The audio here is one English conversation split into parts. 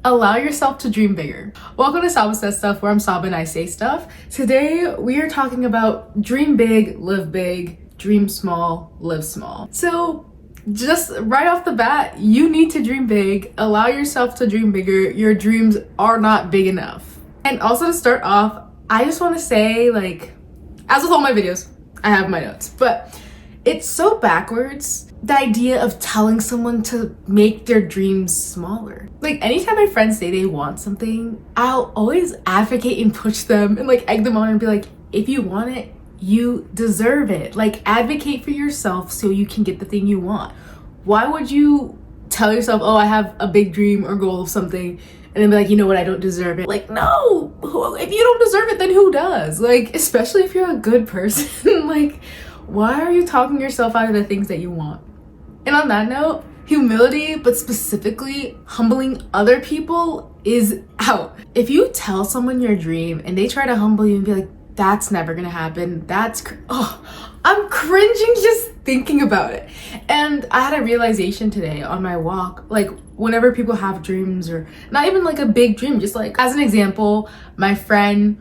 Allow yourself to dream bigger. Welcome to Saba Says Stuff, where I'm Saba and I say stuff. Today, we are talking about dream big, live big, dream small, live small. So, just right off the bat, you need to dream big. Allow yourself to dream bigger. Your dreams are not big enough. And also to start off, I just want to say, like, as with all my videos, I have my notes, but it's so backwards, the idea of telling someone to make their dreams smaller. Like, anytime my friends say they want something, I'll always advocate and push them and like egg them on and be like, if you want it, you deserve it. Like, advocate for yourself so you can get the thing you want. Why would you tell yourself, oh, I have a big dream or goal of something, and then be like, you know what, I don't deserve it? Like, no, if you don't deserve it, then who does? Like, especially if you're a good person. Like, why are you talking yourself out of the things that you want? And on that note, humility, but specifically humbling other people, is out. If you tell someone your dream and they try to humble you and be like, that's never gonna happen, I'm cringing just thinking about it. And I had a realization today on my walk, like, whenever people have dreams, or not even like a big dream, just like, as an example, my friend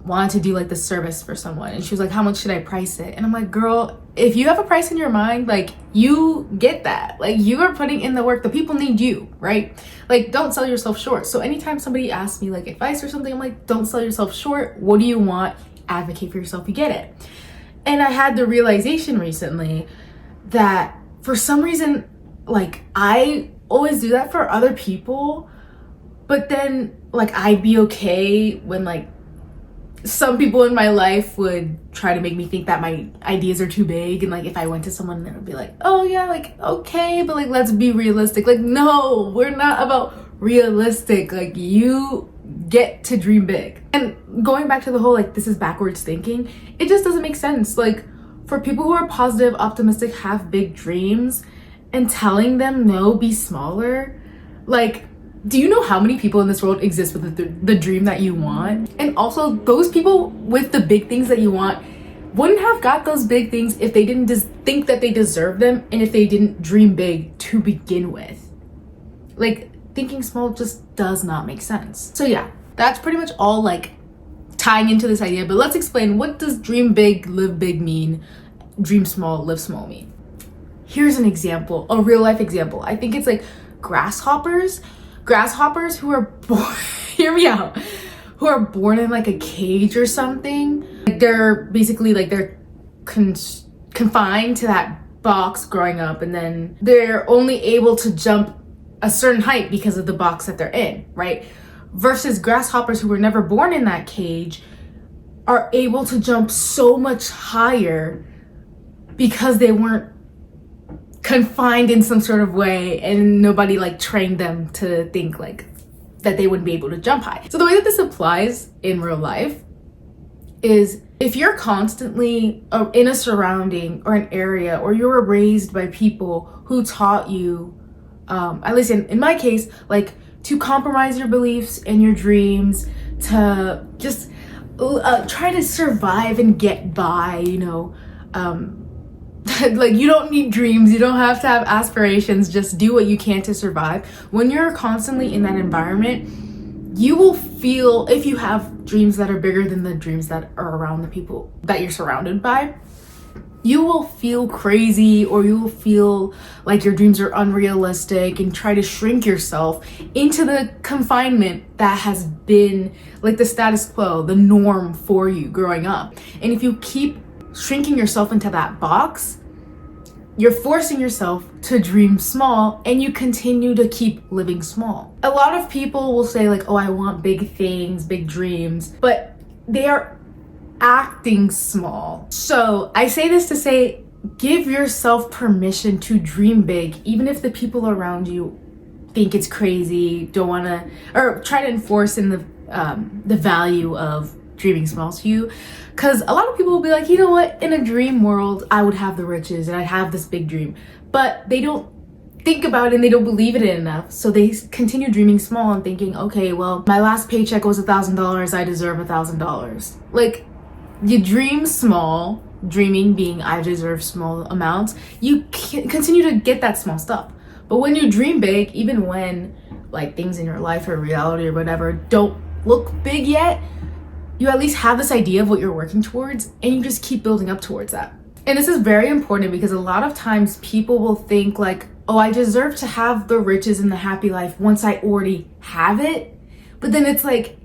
wanted to do like the service for someone, and she was like, how much should I price it? And I'm like, girl, if you have a price in your mind, like, you get that. Like, you are putting in the work. The people need you, right? Like, don't sell yourself short. So anytime somebody asks me like advice or something, I'm like, don't sell yourself short. What do you want? Advocate for yourself. You get it. And I had the realization recently that for some reason, like, I always do that for other people, but then like, I'd be okay when like some people in my life would try to make me think that my ideas are too big, and like, if I went to someone, they would be like, oh yeah, like, okay, but like, let's be realistic. Like, no, we're not about realistic. Like, you get to dream big. And going back to the whole like, this is backwards thinking, it just doesn't make sense. Like, for people who are positive, optimistic, have big dreams, and telling them no, be smaller, like, do you know how many people in this world exist with the dream that you want? And also, those people with the big things that you want wouldn't have got those big things if they didn't just think that they deserve them, and if they didn't dream big to begin with. Like, thinking small just does not make sense. So yeah, that's pretty much all like tying into this idea, but let's explain, what does dream big, live big mean? Dream small, live small mean? Here's an example, a real life example. I think it's like grasshoppers who are born, hear me out, who are born in like a cage or something. Like, they're basically like, they're confined to that box growing up, and then they're only able to jump a certain height because of the box that they're in, right? Versus grasshoppers who were never born in that cage are able to jump so much higher because they weren't confined in some sort of way, and nobody like trained them to think like that they wouldn't be able to jump high. So the way that this applies in real life is, if you're constantly in a surrounding or an area, or you were raised by people who taught you, at least in my case, like, to compromise your beliefs and your dreams, to just try to survive and get by, you know, like, you don't need dreams, you don't have to have aspirations, just do what you can to survive. When you're constantly in that environment, you will feel, if you have dreams that are bigger than the dreams that are around the people that you're surrounded by, you will feel crazy, or you will feel like your dreams are unrealistic, and try to shrink yourself into the confinement that has been like the status quo, the norm for you growing up. And if you keep shrinking yourself into that box, you're forcing yourself to dream small, and you continue to keep living small. A lot of people will say like, oh, I want big things, big dreams, but they are acting small. So I say this to say, give yourself permission to dream big, even if the people around you think it's crazy, don't want to, or try to enforce in the value of dreaming small to you. Because a lot of people will be like, you know what, in a dream world, I would have the riches and I'd have this big dream, but they don't think about it and they don't believe in it enough. So they continue dreaming small and thinking, okay, well, my last paycheck was $1,000, I deserve $1,000. Like, you dream small, dreaming being I deserve small amounts, you continue to get that small stuff. But when you dream big, even when like things in your life or reality or whatever don't look big yet, you at least have this idea of what you're working towards, and you just keep building up towards that. And this is very important because a lot of times people will think like, oh, I deserve to have the riches and the happy life once I already have it. But then it's like,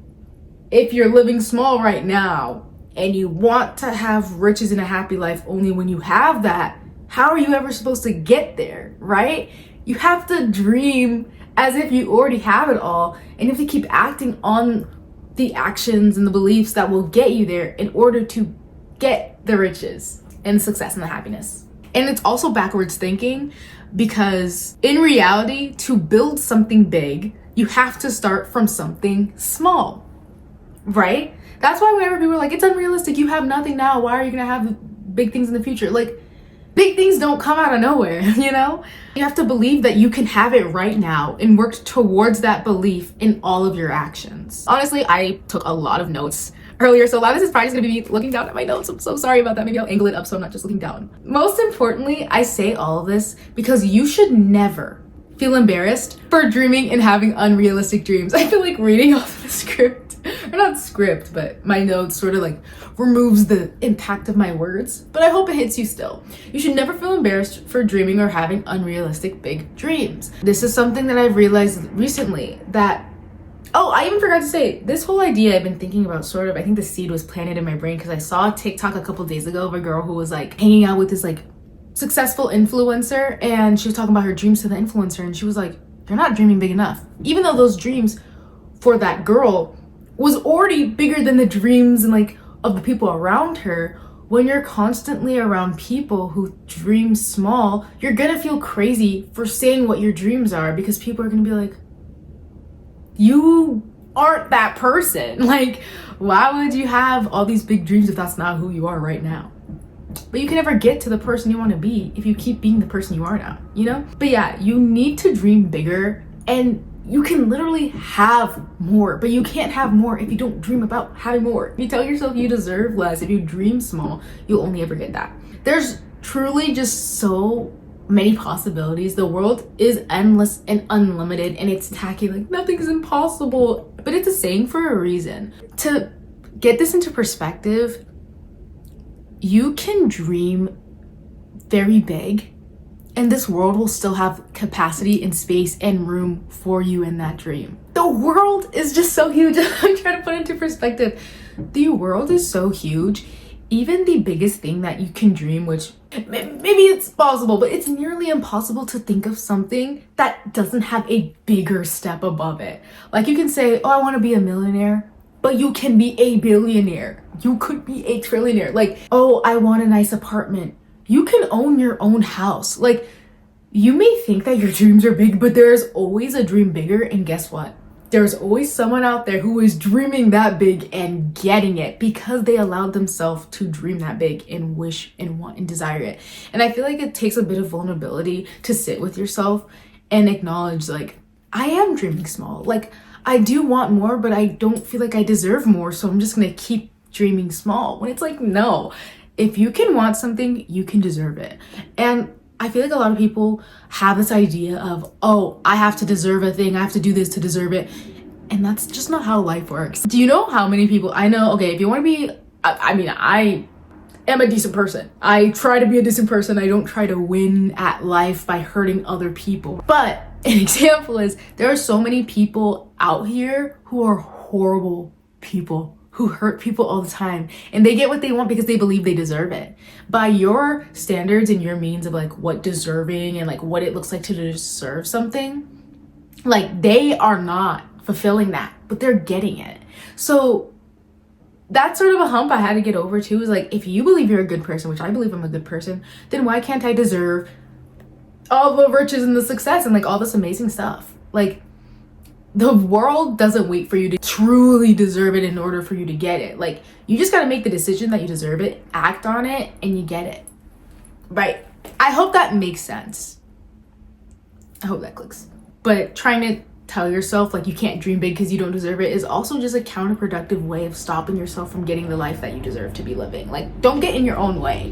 if you're living small right now and you want to have riches and a happy life only when you have that, how are you ever supposed to get there, right? You have to dream as if you already have it all, and you have to keep acting on the actions and the beliefs that will get you there in order to get the riches and the success and the happiness. And it's also backwards thinking, because in reality, to build something big, you have to start from something small, right? That's why whenever people are like, it's unrealistic, you have nothing now, why are you gonna have big things in the future? Like, big things don't come out of nowhere, you know? You have to believe that you can have it right now and work towards that belief in all of your actions. Honestly, I took a lot of notes earlier, so a lot of this is probably just gonna be me looking down at my notes. I'm so sorry about that. Maybe I'll angle it up so I'm not just looking down. Most importantly, I say all of this because you should never feel embarrassed for dreaming and having unrealistic dreams. I feel like reading off the script, or not script, but my notes sort of like removes the impact of my words, but I hope it hits you still. You should never feel embarrassed for dreaming or having unrealistic big dreams. This is something that I've realized recently that, oh, I even forgot to say, this whole idea I've been thinking about sort of, I think the seed was planted in my brain because I saw a TikTok a couple days ago of a girl who was like hanging out with this like successful influencer, and she was talking about her dreams to the influencer, and she was like, you're not dreaming big enough. Even though those dreams for that girl was already bigger than the dreams and like of the people around her. When you're constantly around people who dream small, you're gonna feel crazy for saying what your dreams are, because people are gonna be like, you aren't that person. Like, why would you have all these big dreams if that's not who you are right now? But you can never get to the person you want to be if you keep being the person you are now, you know? But yeah, you need to dream bigger, and you can literally have more, but you can't have more if you don't dream about having more. If you tell yourself you deserve less, if you dream small, you'll only ever get that. There's truly just so many possibilities. The world is endless and unlimited, and it's tacky, like nothing's impossible, but it's a saying for a reason. To get this into perspective, you can dream very big, and this world will still have capacity and space and room for you in that dream. The world is just so huge. I'm trying to put it into perspective. The world is so huge. Even the biggest thing that you can dream, which maybe it's possible, but it's nearly impossible to think of something that doesn't have a bigger step above it. Like, you can say, oh, I want to be a millionaire, but you can be a billionaire. You could be a trillionaire. Like, oh, I want a nice apartment. You can own your own house. Like, you may think that your dreams are big, but there's always a dream bigger. And guess what? There's always someone out there who is dreaming that big and getting it because they allowed themselves to dream that big and wish and want and desire it. And I feel like it takes a bit of vulnerability to sit with yourself and acknowledge, like, I am dreaming small. Like, I do want more, but I don't feel like I deserve more, so I'm just gonna keep dreaming small. When it's like, no, if you can want something, you can deserve it. And I feel like a lot of people have this idea of, oh, I have to deserve a thing, I have to do this to deserve it. And that's just not how life works. Do you know how many people I know? Okay, if you want to be, I am a decent person. I try to be a decent person. I don't try to win at life by hurting other people. But an example is, there are so many people out here who are horrible people, who hurt people all the time, and they get what they want because they believe they deserve it. By your standards and your means of like what deserving and like what it looks like to deserve something, like, they are not fulfilling that, but they're getting it. So that's sort of a hump I had to get over too, is like, if you believe you're a good person, which I believe I'm a good person, then why can't I deserve all the riches and the success and like all this amazing stuff? Like, the world doesn't wait for you to truly deserve it in order for you to get it. Like, you just got to make the decision that you deserve it, act on it, and you get it. Right? I hope that makes sense. I hope that clicks. But trying to tell yourself like you can't dream big because you don't deserve it is also just a counterproductive way of stopping yourself from getting the life that you deserve to be living. Like, don't get in your own way.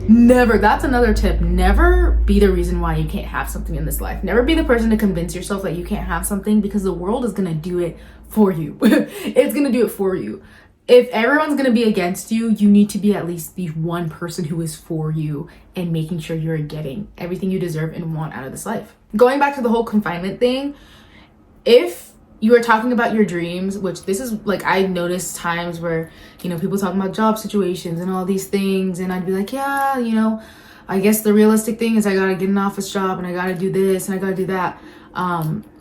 Never. That's another tip. Never be the reason why you can't have something in this life. Never be the person to convince yourself that you can't have something, because the world is gonna do it for you. It's gonna do it for you. If everyone's gonna be against you, you need to be at least the one person who is for you and making sure you're getting everything you deserve and want out of this life. Going back to the whole confinement thing, if you are talking about your dreams, which this is like, I noticed times where, you know, people talking about job situations and all these things, and I'd be like, yeah, you know, I guess the realistic thing is I gotta get an office job and I gotta do this and I gotta do that.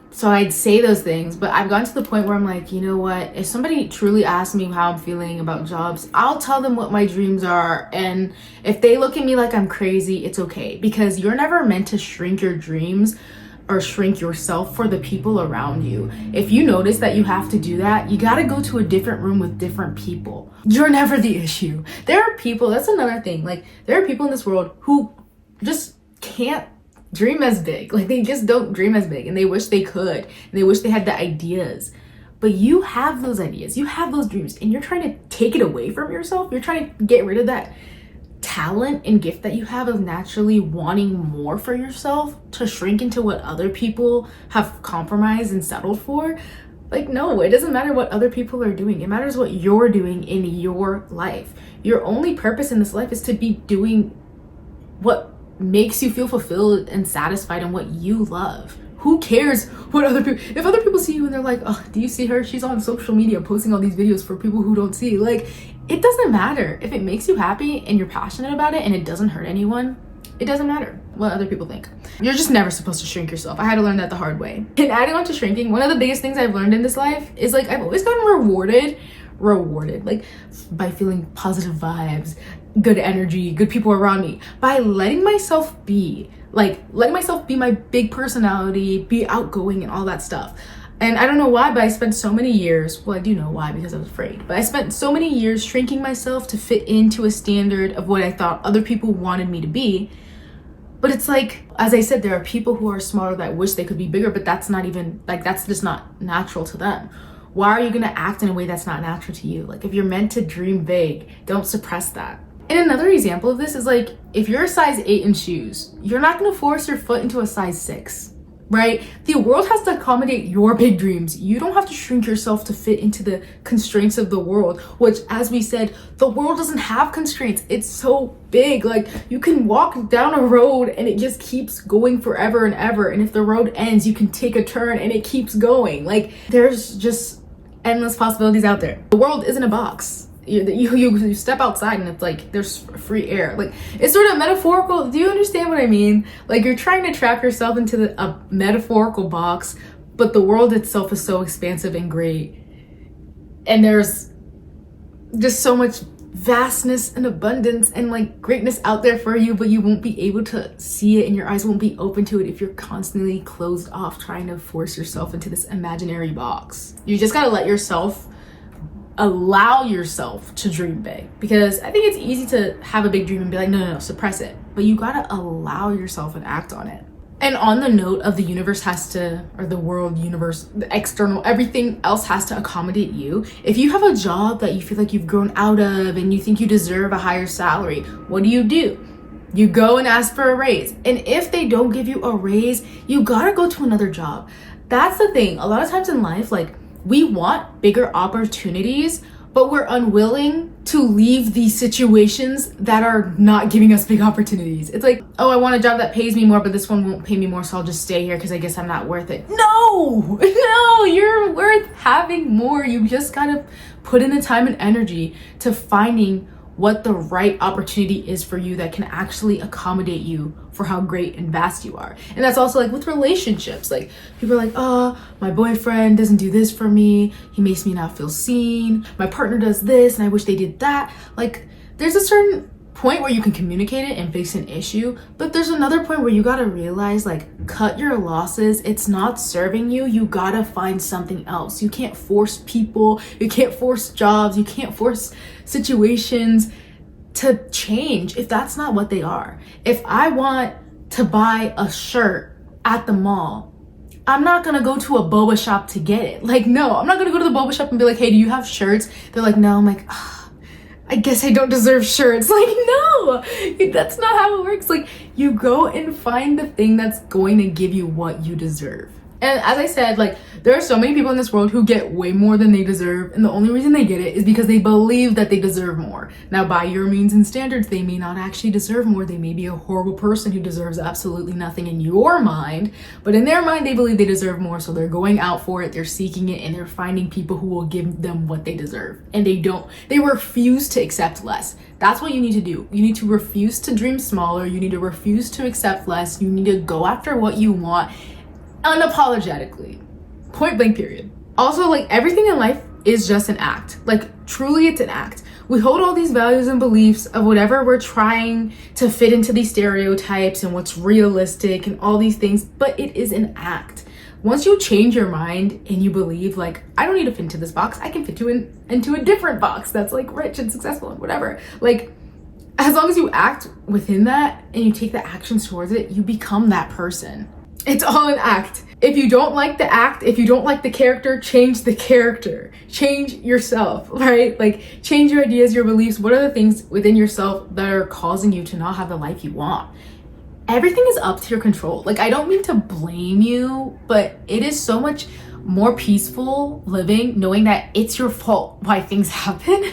So I'd say those things, but I've gotten to the point where I'm like, you know what, if somebody truly asks me how I'm feeling about jobs, I'll tell them what my dreams are. And if they look at me like I'm crazy, it's okay, because you're never meant to shrink your dreams or shrink yourself for the people around you. If you notice that you have to do that, you gotta go to a different room with different people. You're never the issue. There are people, that's another thing, like there are people in this world who just can't dream as big. Like, they just don't dream as big, and they wish they could, and they wish they had the ideas. But you have those ideas, you have those dreams, and you're trying to take it away from yourself. You're trying to get rid of that talent and gift that you have of naturally wanting more for yourself to shrink into what other people have compromised and settled for. Like, no, it doesn't matter what other people are doing. It matters what you're doing in your life. Your only purpose in this life is to be doing what makes you feel fulfilled and satisfied and what you love. Who cares what other people, if other people see you and they're like, oh, do you see her? She's on social media posting all these videos for people who don't see. Like, it doesn't matter. If it makes you happy and you're passionate about it and it doesn't hurt anyone, it doesn't matter what other people think. You're just never supposed to shrink yourself. I had to learn that the hard way. And adding on to shrinking, one of the biggest things I've learned in this life is like, I've always gotten rewarded like by feeling positive vibes, good energy, good people around me, by letting myself be my big personality, be outgoing and all that stuff. And I don't know why, but I spent so many years, well, I do know why, because I was afraid, but I spent so many years shrinking myself to fit into a standard of what I thought other people wanted me to be. But it's like, as I said, there are people who are smaller that wish they could be bigger, but that's not even, like, that's just not natural to them. Why are you gonna act in a way that's not natural to you? Like, if you're meant to dream big, don't suppress that. And another example of this is like, if you're a size 8 in shoes, you're not gonna force your foot into a size 6, right? The world has to accommodate your big dreams. You don't have to shrink yourself to fit into the constraints of the world, which, as we said, the world doesn't have constraints. It's so big. Like, you can walk down a road and it just keeps going forever and ever. And if the road ends, you can take a turn and it keeps going. Like, there's just endless possibilities out there. The world isn't a box. You step outside and it's like there's free air. Like, it's sort of metaphorical. Do you understand what I mean? Like, you're trying to trap yourself into a metaphorical box, but the world itself is so expansive and great, and there's just so much vastness and abundance and like greatness out there for you, but you won't be able to see it and your eyes won't be open to it if you're constantly closed off trying to force yourself into this imaginary box. You just gotta allow yourself to dream big, because I think it's easy to have a big dream and be like, no, suppress it, but you gotta allow yourself and act on it. And on the note of the universe has to, or the world, universe, the external, everything else has to accommodate you. If you have a job that you feel like you've grown out of and you think you deserve a higher salary, what do? You go and ask for a raise. And if they don't give you a raise, you gotta go to another job. That's the thing. A lot of times in life, like, we want bigger opportunities, but we're unwilling to leave these situations that are not giving us big opportunities. It's like, oh, I want a job that pays me more, but this one won't pay me more, so I'll just stay here because I guess I'm not worth it. No, you're worth having more. You just gotta put in the time and energy to finding what the right opportunity is for you that can actually accommodate you for how great and vast you are. And that's also like with relationships. Like, people are like, oh, my boyfriend doesn't do this for me. He makes me not feel seen. My partner does this and I wish they did that. Like, there's a certain point where you can communicate it and fix an issue, but there's another point where you gotta realize, like, cut your losses. It's not serving you. You gotta find something else. You can't force people, you can't force jobs, you can't force situations to change if that's not what they are. If I want to buy a shirt at the mall I'm not gonna go to a boba shop to get it. Like, no, I'm not gonna go to the boba shop and be like, hey, do you have shirts? They're like, no. I'm like, I guess I don't deserve shirts. Like, no, that's not how it works. Like, you go and find the thing that's going to give you what you deserve. And as I said, like, there are so many people in this world who get way more than they deserve, and the only reason they get it is because they believe that they deserve more. Now, by your means and standards, they may not actually deserve more. They may be a horrible person who deserves absolutely nothing in your mind, but in their mind, they believe they deserve more, so they're going out for it, they're seeking it, and they're finding people who will give them what they deserve. And they refuse to accept less. That's what you need to do. You need to refuse to dream smaller. You need to refuse to accept less. You need to go after what you want unapologetically, point blank, period. Also, like, everything in life is just an act. Like, truly, it's an act. We hold all these values and beliefs of whatever we're trying to fit into these stereotypes and what's realistic and all these things, but it is an act. Once you change your mind and you believe, like, I don't need to fit into this box, I can fit into a different box that's like rich and successful and whatever. Like, as long as you act within that and you take the actions towards it, you become that person. It's all an act. If you don't like the act, if you don't like the character, change the character. Change yourself, right? Like, change your ideas, your beliefs. What are the things within yourself that are causing you to not have the life you want? Everything is up to your control. Like, I don't mean to blame you, but it is so much more peaceful living knowing that it's your fault why things happen.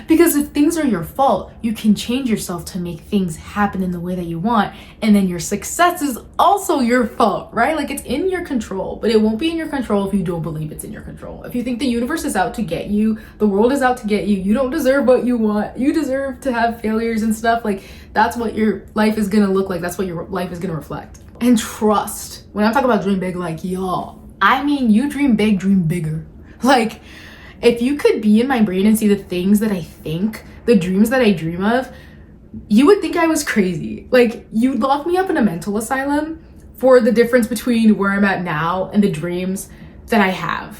Because if things are your fault, you can change yourself to make things happen in the way that you want, and then your success is also your fault, right? Like, it's in your control, but it won't be in your control if you don't believe it's in your control. If you think the universe is out to get you, the world is out to get you, you don't deserve what you want, you deserve to have failures and stuff, like, that's what your life is gonna look like, that's what your life is gonna reflect. And trust, when I'm talking about dream big, like, y'all, I mean, you dream big, dream bigger. Like, if you could be in my brain and see the things that I think, the dreams that I dream of, you would think I was crazy. Like, you'd lock me up in a mental asylum for the difference between where I'm at now and the dreams that I have.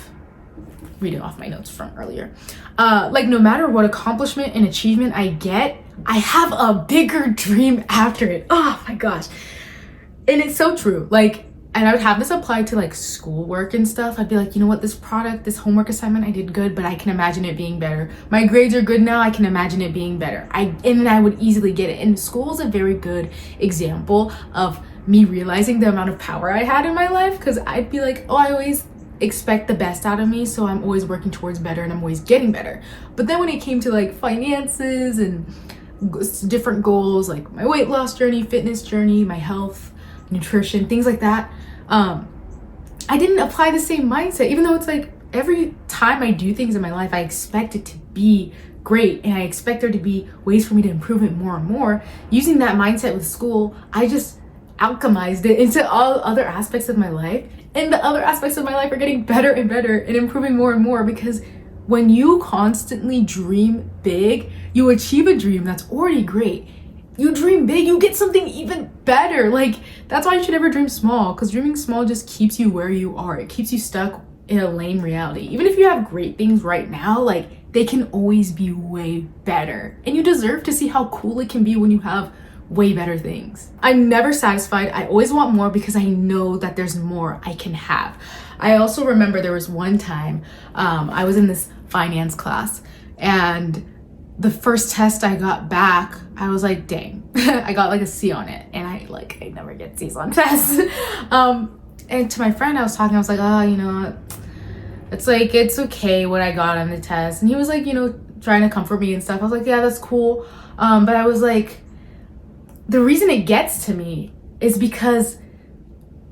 Reading off my notes from earlier. Like, no matter what accomplishment and achievement I get, I have a bigger dream after it. Oh my gosh. And it's so true. Like, and I would have this apply to like schoolwork and stuff. I'd be like, you know what, this homework assignment, I did good, but I can imagine it being better. My grades are good now, I can imagine it being better. And then I would easily get it. And school is a very good example of me realizing the amount of power I had in my life, because I'd be like, oh, I always expect the best out of me, so I'm always working towards better and I'm always getting better. But then when it came to like finances and different goals, like my weight loss journey, fitness journey, my health, nutrition, things like that, I didn't apply the same mindset, even though it's like every time I do things in my life, I expect it to be great and I expect there to be ways for me to improve it more and more. Using that mindset with school, I just alchemized it into all other aspects of my life, and the other aspects of my life are getting better and better and improving more and more, because when you constantly dream big, you achieve a dream that's already great. You dream big, you get something even better. Like, that's why you should never dream small, because dreaming small just keeps you where you are. It keeps you stuck in a lame reality. Even if you have great things right now, like, they can always be way better. And you deserve to see how cool it can be when you have way better things. I'm never satisfied. I always want more because I know that there's more I can have. I also remember there was one time I was in this finance class, and the first test I got back, I was like, dang, I got like a C on it. And I never get C's on tests. And to my friend I was talking, I was like, oh, you know, it's like, it's okay what I got on the test. And he was like, you know, trying to comfort me and stuff. I was like, yeah, that's cool. But I was like, the reason it gets to me is because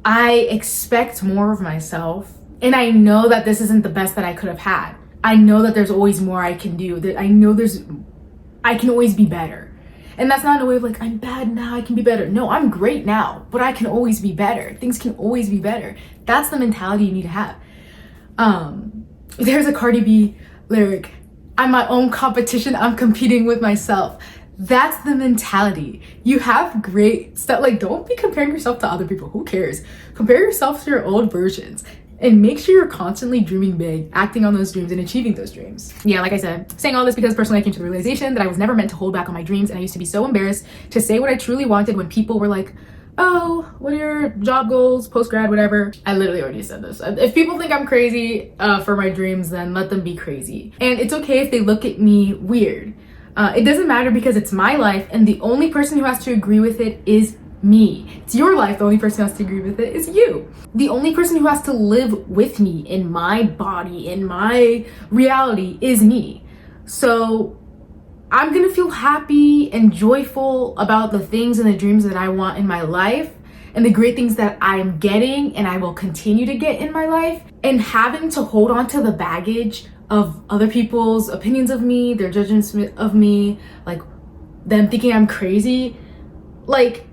I expect more of myself. And I know that this isn't the best that I could have had. I know that there's always more I can do. That I know I can always be better. And that's not in a way of like, I'm bad now, I can be better. No, I'm great now, but I can always be better. Things can always be better. That's the mentality you need to have. There's a Cardi B lyric, I'm my own competition, I'm competing with myself. That's the mentality. You have great stuff. Like, don't be comparing yourself to other people. Who cares? Compare yourself to your old versions. And make sure you're constantly dreaming big, acting on those dreams, and achieving those dreams. Yeah, like I said, saying all this because personally I came to the realization that I was never meant to hold back on my dreams, and I used to be so embarrassed to say what I truly wanted when people were like, oh, what are your job goals, post-grad, whatever. I literally already said this. If people think I'm crazy for my dreams, then let them be crazy. And it's okay if they look at me weird. It doesn't matter because it's my life, and the only person who has to agree with it is me. It's your life. The only person who has to agree with it is you. The only person who has to live with me in my body, in my reality, is me. So I'm gonna feel happy and joyful about the things and the dreams that I want in my life and the great things that I'm getting and I will continue to get in my life. And having to hold on to the baggage of other people's opinions of me, their judgments of me, like them thinking I'm crazy, like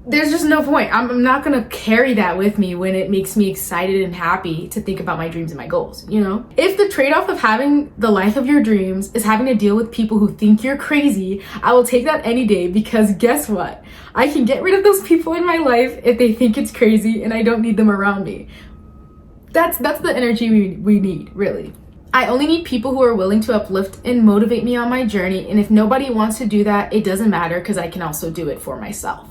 there's just no point. I'm not gonna carry that with me when it makes me excited and happy to think about my dreams and my goals, you know? If the trade-off of having the life of your dreams is having to deal with people who think you're crazy, I will take that any day, because guess what? I can get rid of those people in my life if they think it's crazy and I don't need them around me. That's the energy we need, really. I only need people who are willing to uplift and motivate me on my journey, and if nobody wants to do that, it doesn't matter, because I can also do it for myself.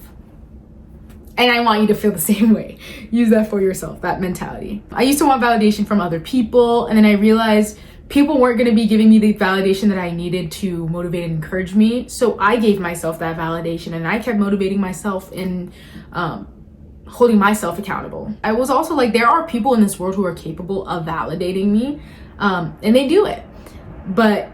And I want you to feel the same way. Use that for yourself, that mentality. I used to want validation from other people, and then I realized people weren't gonna be giving me the validation that I needed to motivate and encourage me. So I gave myself that validation, and I kept motivating myself and holding myself accountable. I was also like, there are people in this world who are capable of validating me, and they do it. But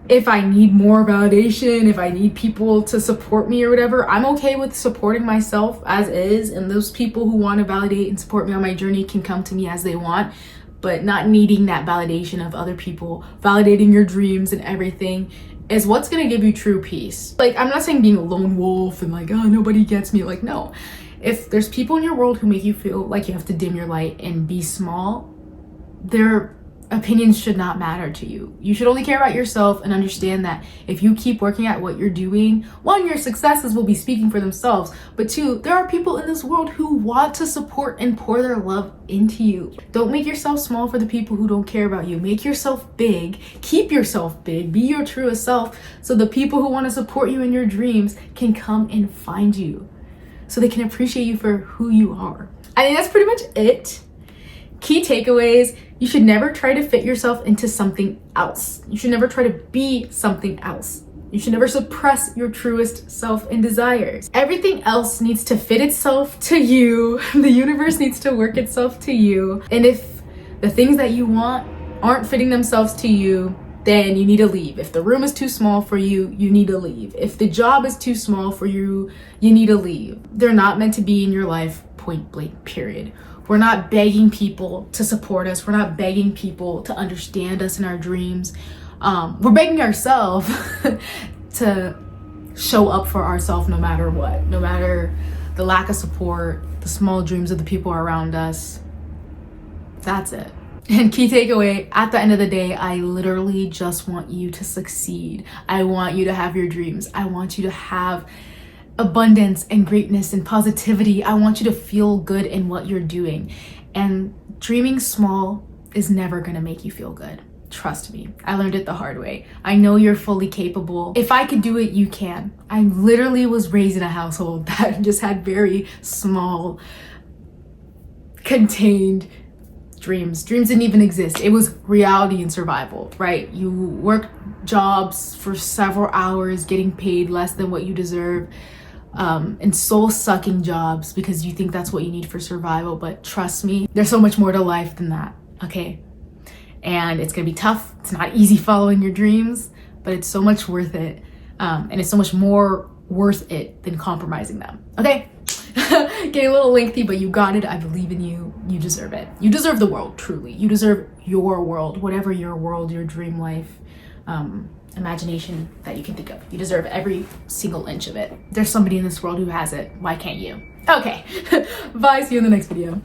if I need more validation, if I need people to support me or whatever, I'm okay with supporting myself as is, and those people who want to validate and support me on my journey can come to me as they want, but not needing that validation of other people validating your dreams and everything is what's going to give you true peace. Like, I'm not saying being a lone wolf and like, oh, nobody gets me. Like, no. If there's people in your world who make you feel like you have to dim your light and be small, their opinions should not matter to you. You should only care about yourself and understand that if you keep working at what you're doing, one, your successes will be speaking for themselves, but two, there are people in this world who want to support and pour their love into you. Don't make yourself small for the people who don't care about you. Make yourself big, keep yourself big, be your truest self, so the people who want to support you in your dreams can come and find you, so they can appreciate you for who you are. I think that's pretty much it. Key takeaways: you should never try to fit yourself into something else. You should never try to be something else. You should never suppress your truest self and desires. Everything else needs to fit itself to you. The universe needs to work itself to you. And if the things that you want aren't fitting themselves to you, then you need to leave. If the room is too small for you, you need to leave. If the job is too small for you, you need to leave. They're not meant to be in your life, point blank, period. We're not begging people to support us. We're not begging people to understand us in our dreams. We're begging ourselves to show up for ourselves no matter what, no matter the lack of support, the small dreams of the people around us. That's it. And key takeaway, at the end of the day, I literally just want you to succeed. I want you to have your dreams. I want you to have abundance and greatness and positivity. I want you to feel good in what you're doing. And dreaming small is never gonna make you feel good. Trust me, I learned it the hard way. I know you're fully capable. If I could do it, you can. I literally was raised in a household that just had very small, contained dreams. Dreams didn't even exist. It was reality and survival, right? You work jobs for several hours, getting paid less than what you deserve, and soul-sucking jobs because you think that's what you need for survival. But trust me, there's so much more to life than that, okay? And it's gonna be tough. It's not easy following your dreams, but it's so much worth it. And it's so much more worth it than compromising them, okay? Getting a little lengthy, but you got it. I believe in you. You deserve it. You deserve the world, truly. You deserve your world, whatever your world, your dream life, imagination that you can think of. You deserve every single inch of it. There's somebody in this world who has it. Why can't you? Okay. Bye. See you in the next video.